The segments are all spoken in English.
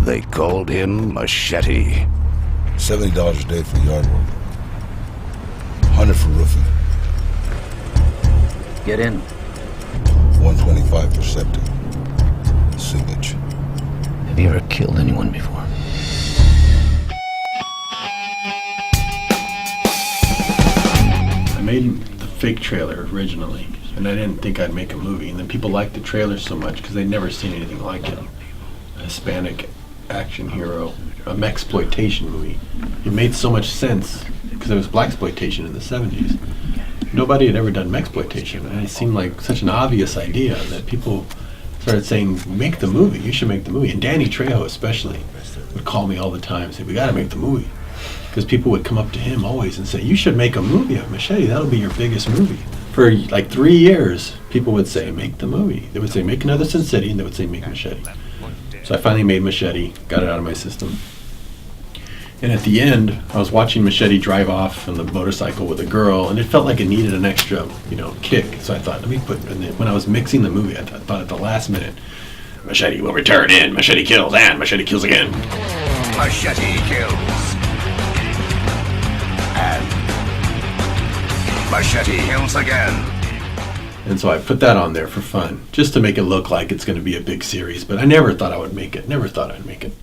they called him Machete. $70 a day for yard work. 100 for roofing. Get in. 125 for septic. Sewage. Have you ever killed anyone before? I made the fake trailer originally, and I didn't think I'd make a movie. And then people liked the trailer so much because they'd never seen anything like it. A Hispanic action hero, a mexploitation movie. It made so much sense because it was blaxploitation in the 70s. Nobody had ever done mexploitation, and it seemed like such an obvious idea that people started saying, make the movie, you should make the movie. And Danny Trejo especially would call me all the time and say, we gotta make the movie. Because people would come up to him always and say, you should make a movie of Machete, that'll be your biggest movie. For like 3 years, people would say, make the movie. They would say, make another Sin City, and they would say, make Machete. So I finally made Machete, got it out of my system. And at the end, I was watching Machete drive off on the motorcycle with a girl, and it felt like it needed an extra, kick. So I thought, let me put, and when I was mixing the movie, I thought at the last minute, Machete will return in Machete Kills, and Machete Kills Again. Machete Kills. And Machete Kills Again. And so I put that on there for fun, just to make it look like it's going to be a big series. But I never thought I would make it. Never thought I'd make it.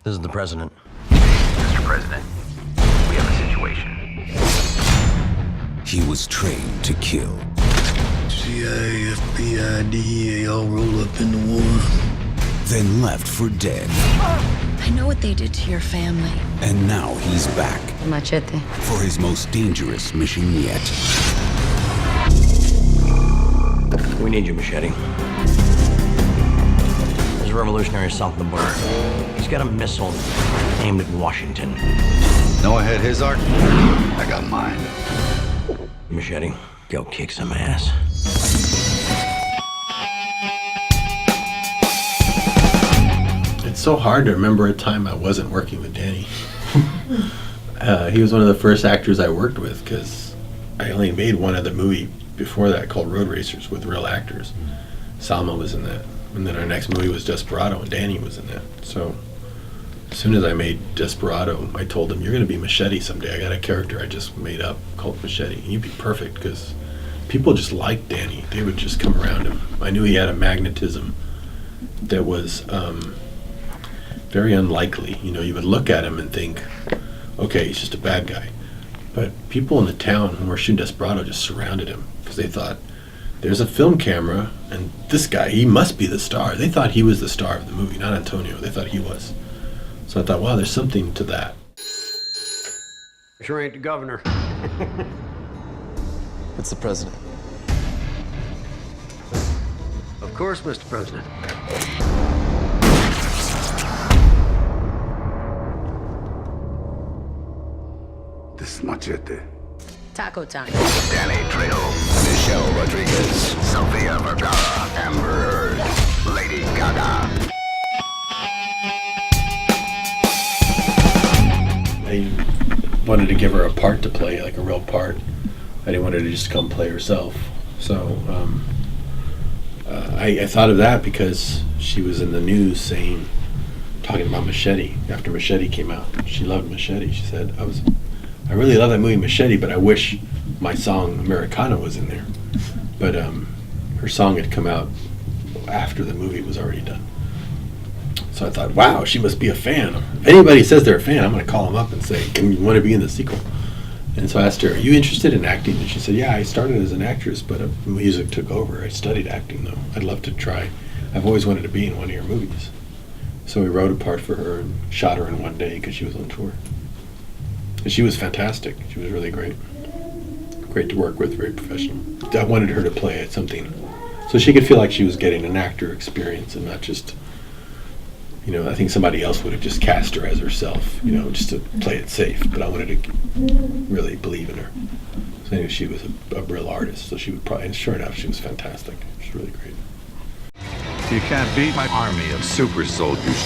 This is the president. Mr. President, we have a situation. He was trained to kill. CIA, FBI, DEA all roll up into one. Then left for dead. I know what they did to your family. And now he's back Machete. for his most dangerous mission yet. We need you, Machete. There's a revolutionary south of the border. He's got a missile aimed at Washington. Noah had his arc. I got mine. Machete, go kick some ass. It's so hard to remember a time I wasn't working with Danny. He was one of the first actors I worked with because I only made one other movie before that called Road Racers with real actors. Salma was in that. And then our next movie was Desperado, and Danny was in that. So as soon as I made Desperado, I told him, you're going to be Machete someday. I got a character I just made up called Machete. And you'd be perfect because people just liked Danny. They would just come around him. I knew he had a magnetism that was very unlikely. You would look at him and think, okay, he's just a bad guy. But people in the town when we were shooting Desperado just surrounded him because they thought, there's a film camera, and this guy, he must be the star. They thought he was the star of the movie, not Antonio. They thought he was. So I thought, wow, there's something to that. Sure ain't the governor. It's the president. Of course, Mr. President. This is Machete. Taco time. Danny Trejo, Michelle Rodriguez, Sofia Vergara, Amber Heard, Lady Gaga. I wanted to give her a part to play, like a real part. I didn't want her to just come play herself. So I thought of that because she was in the news talking about Machete after Machete came out. She loved Machete. She said, I really love that movie Machete, but I wish my song Americana was in there. But her song had come out after the movie was already done. So I thought, wow, she must be a fan. If anybody says they're a fan, I'm going to call them up and say, can you want to be in the sequel? And so I asked her, are you interested in acting? And she said, yeah, I started as an actress, but music took over. I studied acting, though. I'd love to try. I've always wanted to be in one of your movies. So we wrote a part for her and shot her in one day because she was on tour. And she was fantastic. She was really great. Great to work with, very professional. I wanted her to play at something so she could feel like she was getting an actor experience and not just, I think somebody else would have just cast her as herself, just to play it safe. But I wanted to really believe in her. So I knew she was a real artist. So she would probably, and sure enough, she was fantastic. She was really great. You can't beat my army of super soldiers.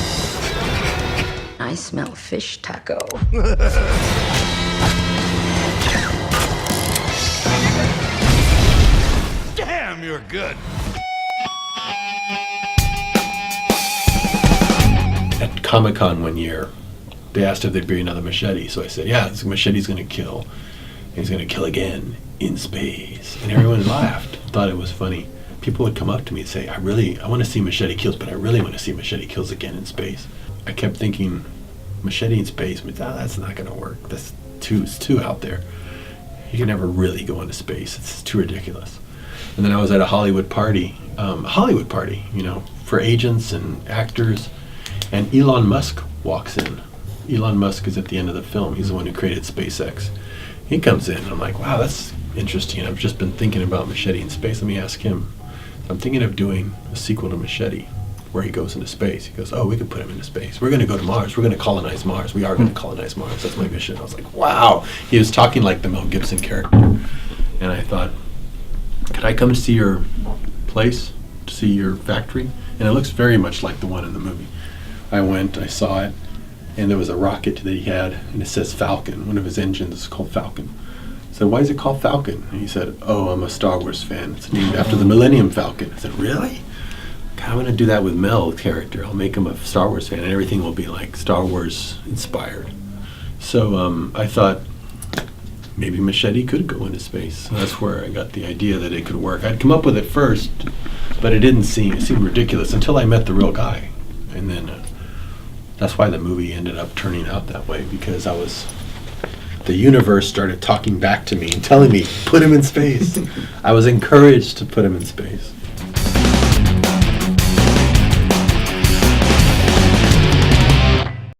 I I smell fish taco. Damn, you're good. At Comic-Con one year, they asked if there'd be another Machete. So I said, yeah, this Machete's going to kill. He's going to kill again in space. And everyone laughed, thought it was funny. People would come up to me and say, I want to see Machete Kills, but I really want to see Machete Kills Again in space. I kept thinking, Machete in space, but that's not going to work. It's too out there. You can never really go into space. It's too ridiculous. And then I was at a Hollywood party, you know, for agents and actors, and Elon Musk walks in. Elon Musk is at the end of the film. He's the one who created SpaceX. He comes in, and I'm like, wow, that's interesting. I've just been thinking about Machete in space. Let me ask him. I'm thinking of doing a sequel to Machete where he goes into space. He goes, oh, we could put him into space. We're going to go to Mars. We're going to colonize Mars. We are going to colonize Mars. That's my mission. I was like, wow. He was talking like the Mel Gibson character. And I thought, could I come to see your place, to see your factory? And it looks very much like the one in the movie. I went, I saw it, and there was a rocket that he had, and it says Falcon. One of his engines is called Falcon. I said, why is it called Falcon? And he said, oh, I'm a Star Wars fan. It's named after the Millennium Falcon. I said, really? God, I'm going to do that with Mel's character. I'll make him a Star Wars fan, and everything will be like Star Wars inspired. So I thought maybe Machete could go into space. So that's where I got the idea that it could work. I'd come up with it first, but it seemed ridiculous until I met the real guy. And then that's why the movie ended up turning out that way, because the universe started talking back to me and telling me, put him in space. I was encouraged to put him in space.